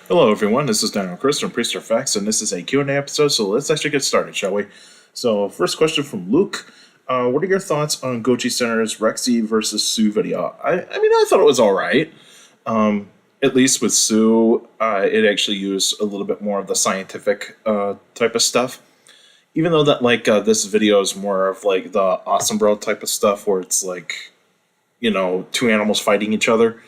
Hello, everyone. This is Dino Chris from Prehistoric Facts, and this is a Q&A episode, so let's actually get started, shall we? So, first question from Luke. What are your thoughts on Goji Center's Rexy versus Sue video? I thought it was all right. At least with Sue, it actually used a little bit more of the scientific type of stuff. Even though that, this video is more of, like, the Awesome Bro type of stuff, where it's, like, two animals fighting each other.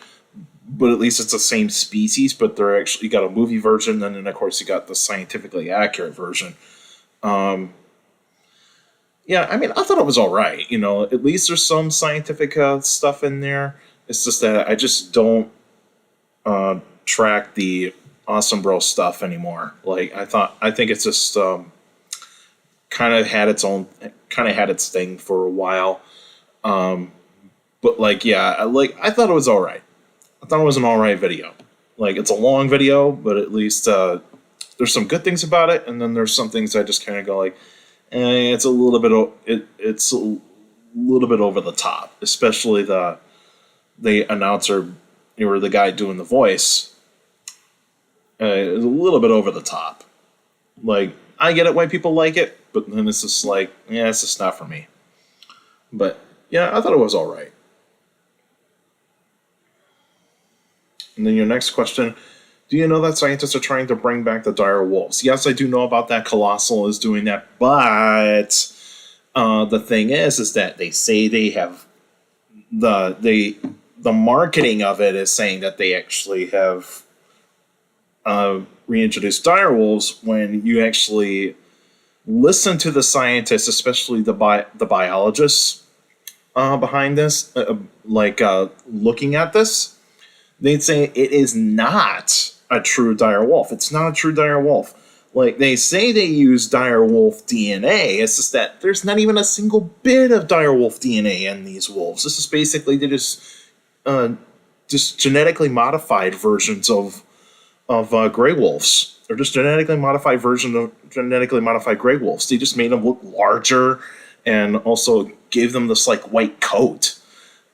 But at least it's the same species, but they're actually got a movie version, and then of course you got the scientifically accurate version. I thought it was all right. At least there's some scientific stuff in there. It's just that I just don't track the Awesome Bro stuff anymore. I think it's just kind of had its thing for a while. I thought it was all right. I thought it was an alright video. It's a long video, but at least there's some good things about it, and then there's some things I just kind of go it's a little bit it's a little bit over the top, especially the announcer or the guy doing the voice. It's a little bit over the top. I get it why people like it, but then it's just it's just not for me. But yeah, I thought it was alright. And then your next question, do you know that scientists are trying to bring back the dire wolves? Yes, I do know about that. Colossal is doing that, but the thing is that they say they have the marketing of it is saying that they actually have reintroduced dire wolves. When you actually listen to the scientists, especially the biologists behind this, looking at this, they'd say it is not a true dire wolf. It's not a true dire wolf. They say they use dire wolf DNA. It's just that there's not even a single bit of dire wolf DNA in these wolves. This is basically they just genetically modified versions of gray wolves. They're just genetically modified version of genetically modified gray wolves. They just made them look larger and also gave them this white coat.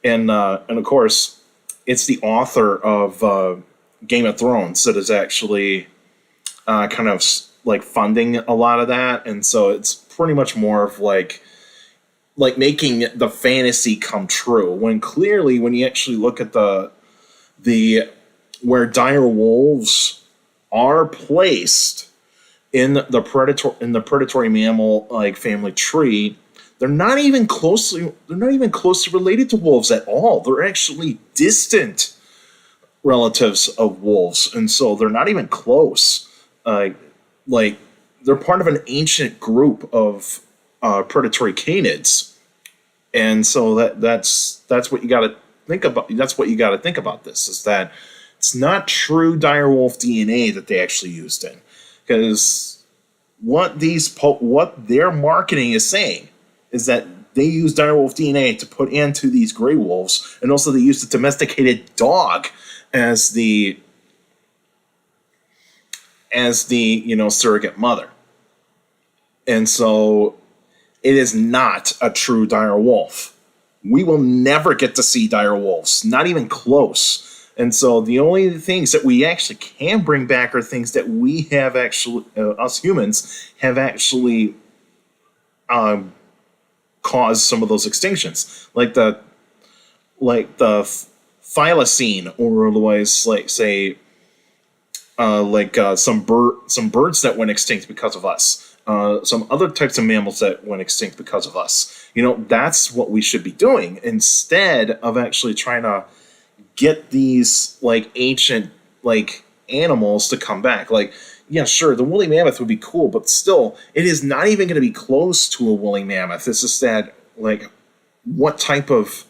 And of course, it's the author of Game of Thrones that is actually kind of funding a lot of that, and so it's pretty much more of making the fantasy come true. When clearly, when you actually look at the where dire wolves are placed in the predatory mammal family tree, they're not even closely related to wolves at all. They're actually distant relatives of wolves, and so they're not even close. They're part of an ancient group of predatory canids, and so that's what you got to think about. That's what you got to think about. This is that it's not true dire wolf DNA that they actually used in, because what their marketing is saying is that they use direwolf DNA to put into these gray wolves, and also they use the domesticated dog as the surrogate mother. And so it is not a true dire wolf. We will never get to see dire wolves, not even close. And so the only things that we actually can bring back are things that we have actually, us humans, have actually cause some of those extinctions, like the thylacine, or otherwise some birds that went extinct because of us, some other types of mammals that went extinct because of us. That's what we should be doing instead of actually trying to get these ancient animals to come back. Yeah, sure, the woolly mammoth would be cool, but still, it is not even going to be close to a woolly mammoth. It's just that, what type of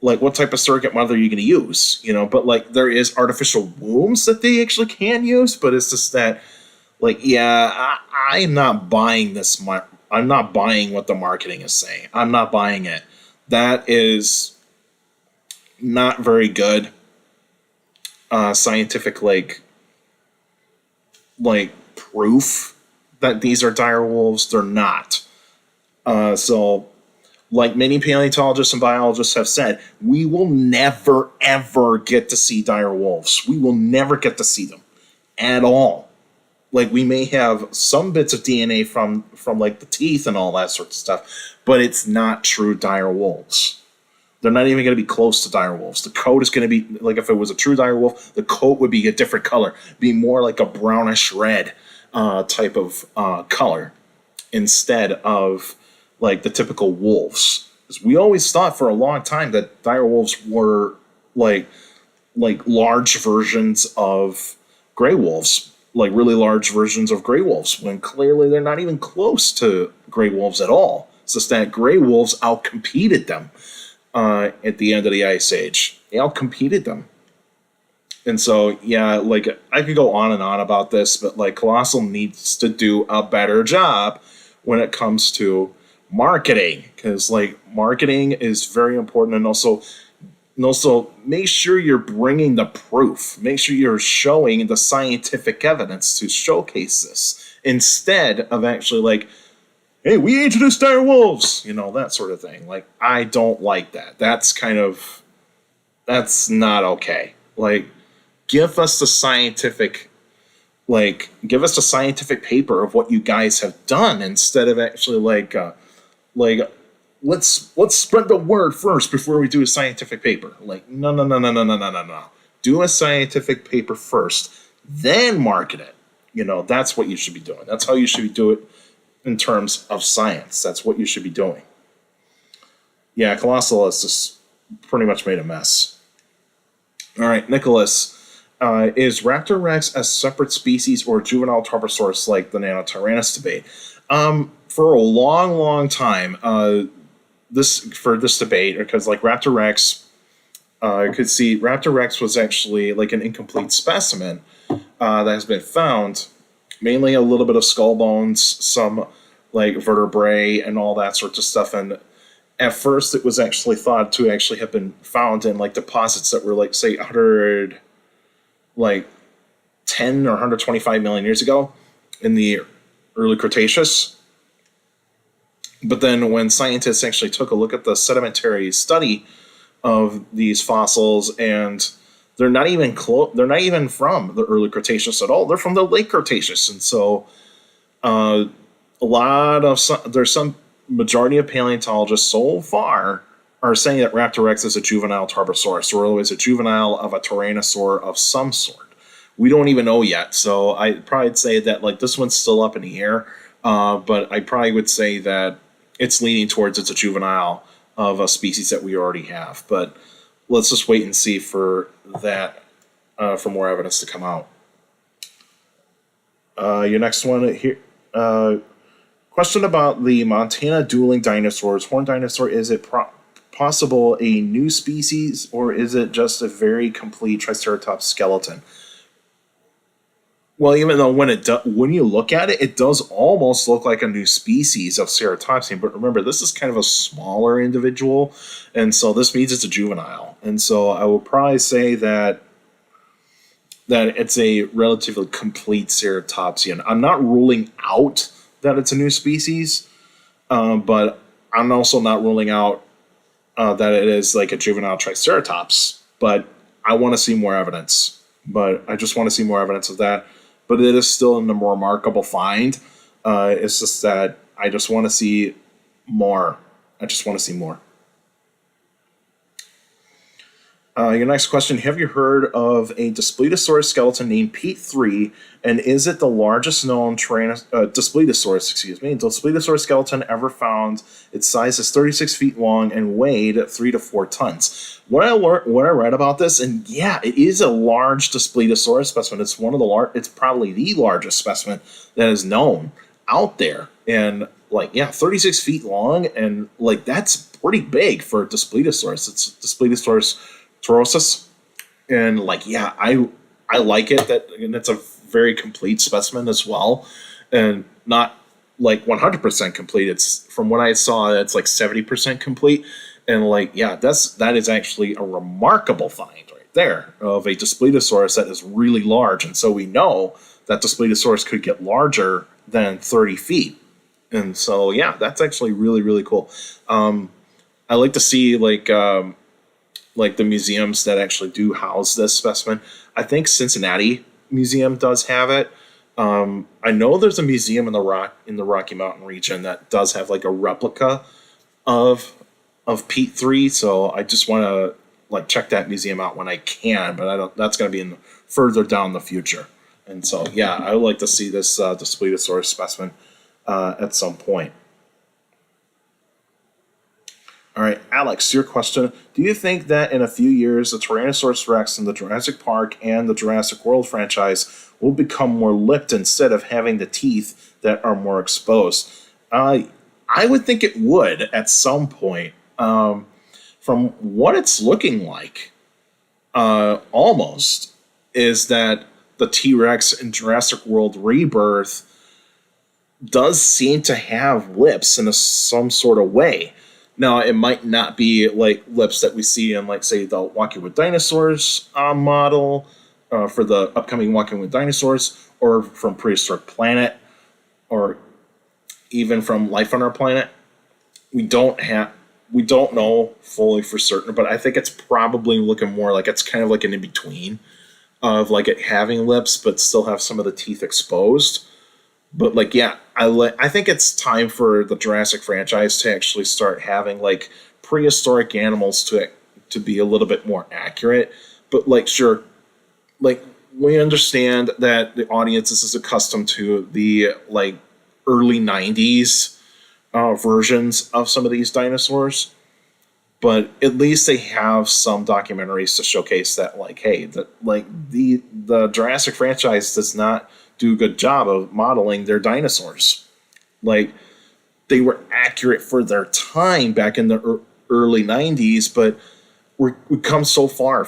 surrogate mother are you going to use? But there is artificial wombs that they actually can use, but it's just that, I'm not buying this. I'm not buying what the marketing is saying. I'm not buying it. That is not very good scientific proof that these are dire wolves. They're not. So like many paleontologists and biologists have said, we will never ever get to see dire wolves. We will never get to see them at all. Like, we may have some bits of DNA from like the teeth and all that sort of stuff, but it's not true dire wolves. They're not even going to be close to dire wolves. The coat is going to be like, if it was a true dire wolf, the coat would be a different color, be more like a brownish red type of color instead of like the typical wolves. Because we always thought for a long time that dire wolves were like large versions of gray wolves, like really large versions of gray wolves, when clearly they're not even close to gray wolves at all. It's just that gray wolves outcompeted them at the end of the Ice Age. They outcompeted them. And so, yeah, like, I could go on and on about this, but like, Colossal needs to do a better job when it comes to marketing, because like, marketing is very important. And also make sure you're bringing the proof. Make sure you're showing the scientific evidence to showcase this, instead of actually like, hey, we introduced dire wolves, that sort of thing. Like, I don't like that. That's not okay. Like, give us the scientific paper of what you guys have done, instead of actually let's spread the word first before we do a scientific paper. Like, no. Do a scientific paper first, then market it. That's what you should be doing. That's how you should do it in terms of science. That's what you should be doing. Yeah, Colossal has just pretty much made a mess. All right, Nicholas. Is Raptorex a separate species or juvenile Tarbosaurus like the Nanotyrannus debate? For a long, long time, this debate, because like Raptorex, you could see Raptorex was actually like an incomplete specimen that has been found, mainly a little bit of skull bones, some like vertebrae and all that sorts of stuff. And at first, it was actually thought to actually have been found in like deposits that were like, say, 10 or 125 million years ago in the early Cretaceous. But then when scientists actually took a look at the sedimentary study of these fossils, and they're not even from the early Cretaceous at all. They're from the late Cretaceous. And so there's some majority of paleontologists so far are saying that Raptorex is a juvenile Tarbosaurus, or otherwise a juvenile of a Tyrannosaur of some sort. We don't even know yet, so I'd probably say that like this one's still up in the air, but I probably would say that it's leaning towards it's a juvenile of a species that we already have. But let's just wait and see for that, for more evidence to come out. Your next one here. Question about the Montana dueling dinosaurs. Horned dinosaur, is it possible a new species, or is it just a very complete Triceratops skeleton? Well, even though when you look at it, it does almost look like a new species of Ceratopsian. But remember, this is kind of a smaller individual, and so this means it's a juvenile. And so I will probably say that it's a relatively complete Ceratopsian. I'm not ruling out that it's a new species, but I'm also not ruling out that it is like a juvenile Triceratops. But I want to see more evidence. But I just want to see more evidence of that. But it is still a remarkable find. It's just that I just want to see more. Your next question, have you heard of a Daspletosaurus skeleton named Pete 3, and is it the largest known Daspletosaurus skeleton ever found? Its size is 36 feet long and weighed 3 to 4 tons. What I read about this, and yeah, it is a large Daspletosaurus specimen. It's it's probably the largest specimen that is known out there. And 36 feet long, and that's pretty big for a Daspletosaurus. It's Daspletosaurus Torosus, and I like it and it's a very complete specimen as well, and not 100% complete. It's, from what I saw, it's 70% complete, and that is actually a remarkable find right there of a Daspletosaurus that is really large. And so we know that Daspletosaurus could get larger than 30 feet, and so yeah, that's actually really, really cool. I like to see like the museums that actually do house this specimen. I think Cincinnati Museum does have it. I know there's a museum in the Rocky Mountain region that does have like a replica of Pete 3. So I just want to like check that museum out when I can, but I don't. That's going to be in further down the future. And so yeah, I would like to see this Daspletosaurus specimen at some point. All right, Alex, your question. Do you think that in a few years, the Tyrannosaurus Rex in the Jurassic Park and the Jurassic World franchise will become more lipped instead of having the teeth that are more exposed? I would think it would at some point. From what it's looking like, almost, is that the T-Rex in Jurassic World Rebirth does seem to have lips in some sort of way. Now, it might not be like lips that we see in, like, say, the Walking with Dinosaurs model for the upcoming Walking with Dinosaurs, or from Prehistoric Planet, or even from Life on Our Planet. We don't know fully for certain, but I think it's probably looking more like it's kind of like an in-between of like it having lips, but still have some of the teeth exposed. But like, yeah, I think it's time for the Jurassic franchise to actually start having like prehistoric animals to be a little bit more accurate. But like, sure, like we understand that the audience is accustomed to the like early '90s versions of some of these dinosaurs, but at least they have some documentaries to showcase that, like, hey, the Jurassic franchise does not do a good job of modeling their dinosaurs. Like, they were accurate for their time back in the early '90s, but we've come so far.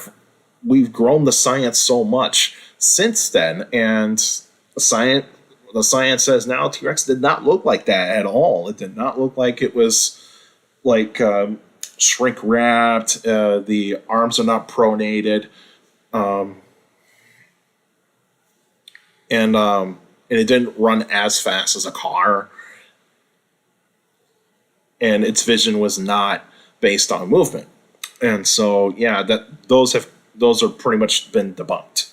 We've grown the science so much since then, and the science says now T-Rex did not look like that at all. It did not look like it was like shrink wrapped. The arms are not pronated. And it didn't run as fast as a car, and its vision was not based on movement. And so, yeah, those are pretty much been debunked.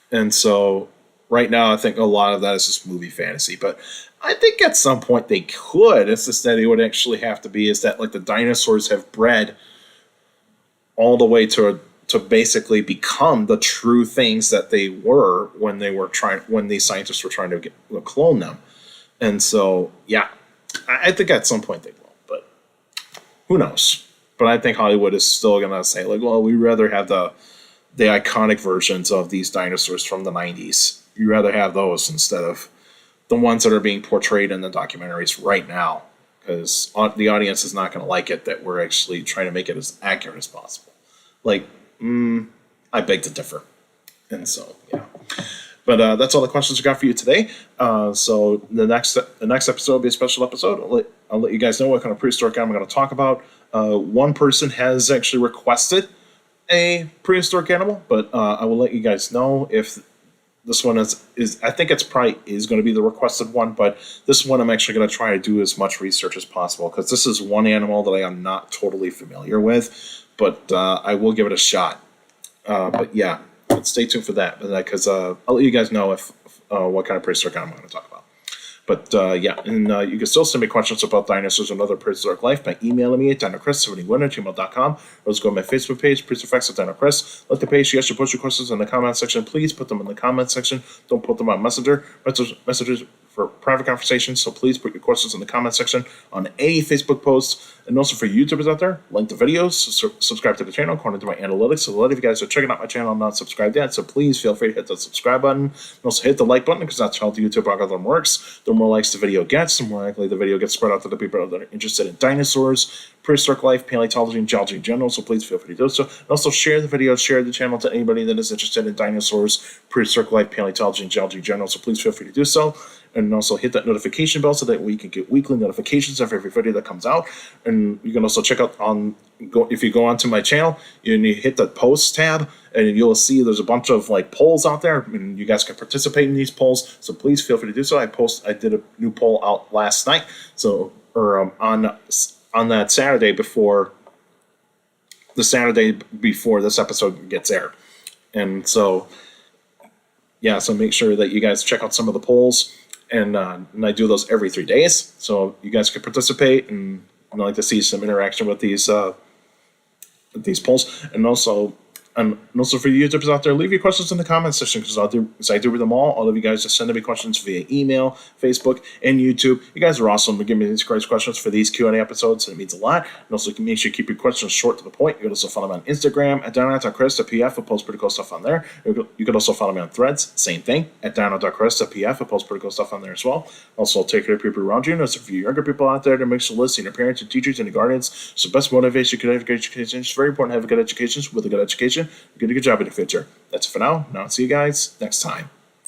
And so, right now, I think a lot of that is just movie fantasy. But I think at some point they could. It's just that it would actually have to be is that like the dinosaurs have bred all the way to basically become the true things that they were when these scientists were trying to clone them. And so, yeah, I think at some point they will, but who knows? But I think Hollywood is still going to say, like, well, we'd rather have the iconic versions of these dinosaurs from the 90s. You'd rather have those instead of the ones that are being portrayed in the documentaries right now, because the audience is not going to like it that we're actually trying to make it as accurate as possible. Like, I beg to differ. And so, yeah. But that's all the questions I got for you today. So the next episode will be a special episode. I'll let you guys know what kind of prehistoric animal I'm going to talk about. One person has actually requested a prehistoric animal, but I will let you guys know if this one is I think it's probably is going to be the requested one, but this one I'm actually going to try to do as much research as possible, because this is one animal that I am not totally familiar with. But I will give it a shot. But yeah, stay tuned for that, because I'll let you guys know if what kind of prehistoric animal I'm going to talk about. But yeah, and you can still send me questions about dinosaurs and other prehistoric life by emailing me at dinochrist71@gmail.com, or just go to my Facebook page, Prehistoric Facts with Dinochrist. Like the page, yes, you post your questions in the comment section. Please put them in the comment section. Don't put them on Messenger. Messages for private conversations, so please put your questions in the comment section on any Facebook posts. And also for YouTubers out there, like the videos, subscribe to the channel according to my analytics. So a lot of you guys are checking out my channel and not subscribed yet, so please feel free to hit the subscribe button. And also hit the like button, because that's how the YouTube algorithm works. The more likes the video gets, the more likely the video gets spread out to the people that are interested in dinosaurs, prehistoric life, paleontology, and geology in general, so please feel free to do so. And also share the video, share the channel to anybody that is interested in dinosaurs, prehistoric life, paleontology, and geology in general, so please feel free to do so. And also hit that notification bell so that we can get weekly notifications of every video that comes out. And you can also check out if you go onto my channel, you hit the posts tab, and you'll see there's a bunch of like polls out there, and you guys can participate in these polls. So please feel free to do so. I did a new poll out last night, so on that Saturday before the Saturday before this episode gets aired. And so, yeah, so make sure that you guys check out some of the polls. And I do those every 3 days. So you guys can participate, and I'd like to see some interaction with these polls. And also for you YouTubers out there, leave your questions in the comment section, because I do read them all of you guys just send me questions via email, Facebook, and YouTube. You guys are awesome for giving me these great questions for these Q&A episodes, and it means a lot. And also make sure you keep your questions short to the point. You can also follow me on Instagram at dino.chris.pf. I post pretty cool stuff on there. You can also follow me on Threads, same thing, at dino.chris.pf. I post pretty cool stuff on there as well. Also, take care of people around you. And there's a few younger people out there that makes a list, and your parents and teachers and your guardians. So best motivation, you can have a good education. It's very important to have a good education. With a good education, you get a good job in the future. That's it for now. Now, see you guys next time.